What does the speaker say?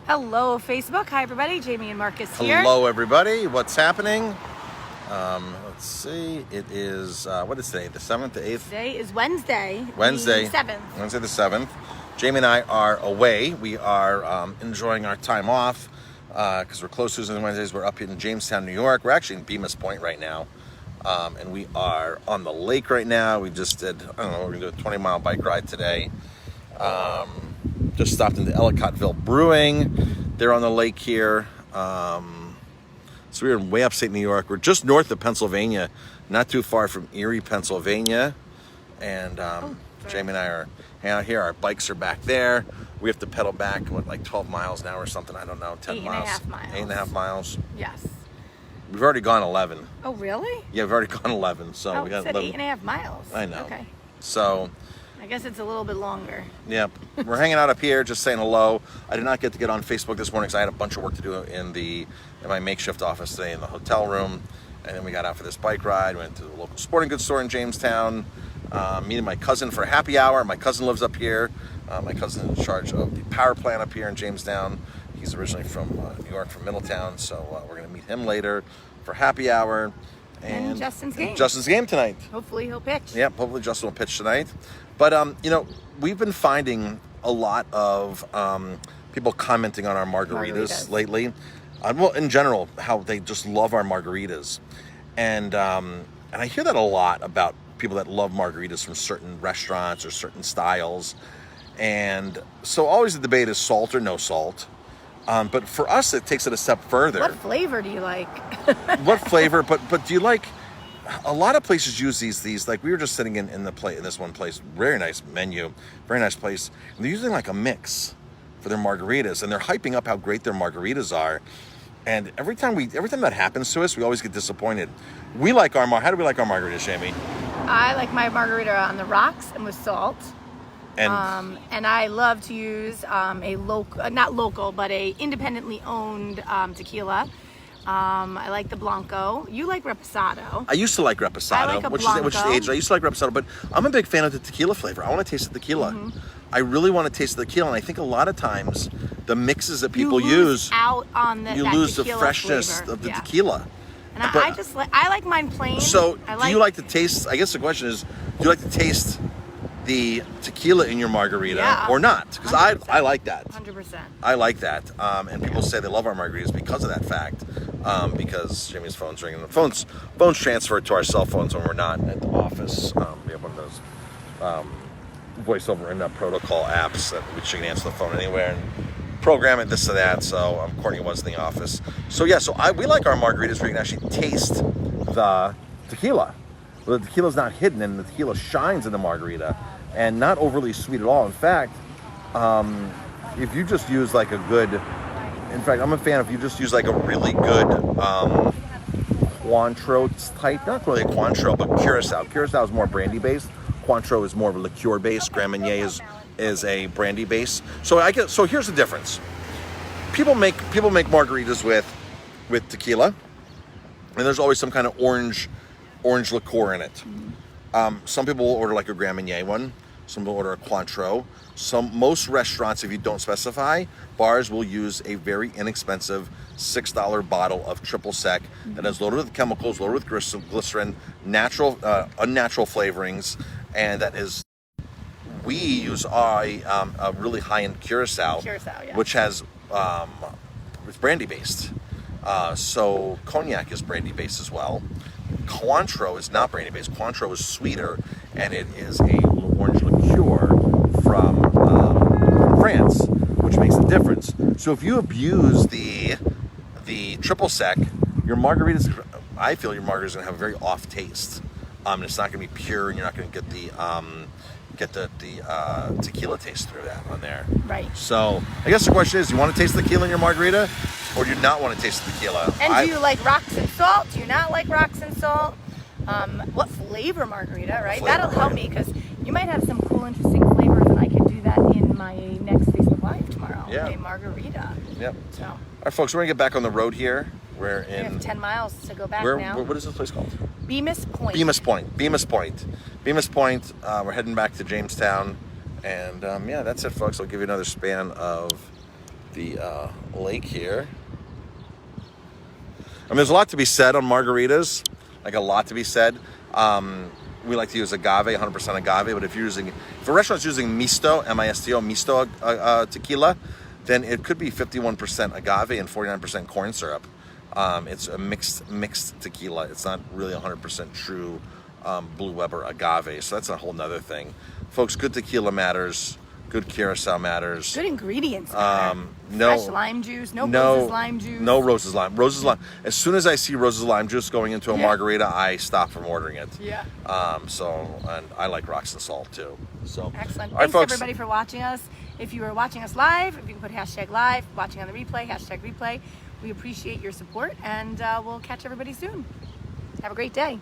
Hello, Facebook. Hi, everybody. Jamie and Marcus here. Hello, everybody. What's happening? Let's see. It is, what is today? The 7th, the 8th? Today is Wednesday. Wednesday. The 7th. Wednesday the 7th. Jamie and I are away. We are enjoying our time off because we're close Tuesdays and Wednesdays. We're up in Jamestown, New York. We're actually in Bemis Point right now. And we are on the lake right now. We just did, I don't know, we're going to do a 20-mile bike ride today. Just stopped into Ellicotteville Brewing. They're on the lake here. So we're in way upstate New York. We're just north of Pennsylvania, not too far from Erie, Pennsylvania. And Jamie and I are hanging out here. Our bikes are back there. We have to pedal back, like 12 miles an hour or something. I don't know, 10 miles. 8.5 miles. 8.5 miles. Yes. We've already gone 11. Oh, really? Yeah, we've already gone 11. So we got 11. 8.5 miles. I know. Okay. So I guess it's a little bit longer. Yep. We're hanging out up here, just saying hello. I did not get to get on Facebook this morning because I had a bunch of work to do in my makeshift office today in the hotel room. And then we got out for this bike ride, went to the local sporting goods store in Jamestown, meeting my cousin for a happy hour. My cousin lives up here. My cousin is in charge of the power plant up here in Jamestown. He's originally from New York, from Middletown. So we're going to meet him later for happy hour. And Justin's game. Justin's game tonight. Hopefully he'll pitch. Yep, hopefully Justin will pitch tonight. But, we've been finding a lot of people commenting on our margaritas lately. Well, in general, how they just love our margaritas. And I hear that a lot about people that love margaritas from certain restaurants or certain styles. And so always the debate is salt or no salt. But for us, it takes it a step further. What flavor do you like? What flavor? But do you like? A lot of places use these. Like we were just sitting in this one place, very nice menu, very nice place. And they're using like a mix for their margaritas, and they're hyping up how great their margaritas are. And every time that happens to us, we always get disappointed. We like how do we like our margaritas, Jamie? I like my margarita on the rocks and with salt. And I love to use a local, not local, but a independently owned tequila. I like the Blanco. You like Reposado. I used to like Reposado, I like a which Blanco. is aged. I used to like Reposado, but I'm a big fan of the tequila flavor. I want to taste the tequila. Mm-hmm. I really want to taste the tequila, and I think a lot of times the mixes that people use, you lose the freshness of the tequila. And I like mine plain. So do you like to taste? I guess the question is, do you like to taste the tequila in your margarita or not? Because I like that. 100%. I like that. And people say they love our margaritas because of that fact. Because Jamie's phone's ringing. The phone's transferred to our cell phones when we're not at the office. We have one of those voice over internet protocol apps that we can answer the phone anywhere and program it, this or that. So Courtney was in the office. So yeah, we like our margaritas where you can actually taste the tequila. Well, the tequila's not hidden, and the tequila shines in the margarita, and not overly sweet at all. In fact, if you just use like a good, in fact, I'm a fan if you just use like a really good Cointreau type, not really a Cointreau, but Curacao. Curacao is more brandy based. Cointreau is more of a liqueur based. Grand Marnier is a brandy base. So here's the difference. People make margaritas with tequila, and there's always some kind of orange liqueur in it. Some people will order like a Grand Marnier one. Some will order a Cointreau. Most restaurants, if you don't specify, bars will use a very inexpensive $6 bottle of triple sec that is loaded with chemicals, loaded with glycerin, unnatural flavorings, and that is. We use a really high-end Curacao, which has it's brandy based. So cognac is brandy based as well. Cointreau is not brandy based. Cointreau is sweeter, and it is a orange liqueur from France, which makes a difference. So if you abuse the triple sec, I feel your margarita's gonna have a very off taste. It's not gonna be pure, and you're not gonna get the tequila taste through that on there. Right. So I guess the question is, do you want to taste the tequila in your margarita, or do you not want to taste the tequila? And do you like rocks and salt? Do you not like rocks and salt? What flavor margarita, right? That'll help me, because you might have some cool, interesting flavors, and I can do that in my next Facebook Live tomorrow. Yeah. A margarita. Yep. So. All right, folks, we're going to get back on the road here. We have 10 miles to go back now. What is this place called? Bemis Point. Bemis Point. We're heading back to Jamestown. And, that's it, folks. I'll give you another span of the lake here. I mean, there's a lot to be said on margaritas, like a lot to be said. We like to use agave, 100% agave, but if a restaurant's using misto, M-I-S-T-O, misto tequila, then it could be 51% agave and 49% corn syrup. It's a mixed tequila. It's not really 100% true Blue Weber agave, so that's a whole nother thing. Folks, good tequila matters. Good curacao matters. Good ingredients. Fresh lime juice. No Rose's lime juice. No Rose's lime. Rose's lime. As soon as I see Rose's lime juice going into a margarita, I stop from ordering it. Yeah. And I like rocks and salt too. So excellent. All right, Thanks folks. everybody for watching us. If you are watching us live, if you can put hashtag live, watching on the replay, hashtag replay. We appreciate your support, and we'll catch everybody soon. Have a great day.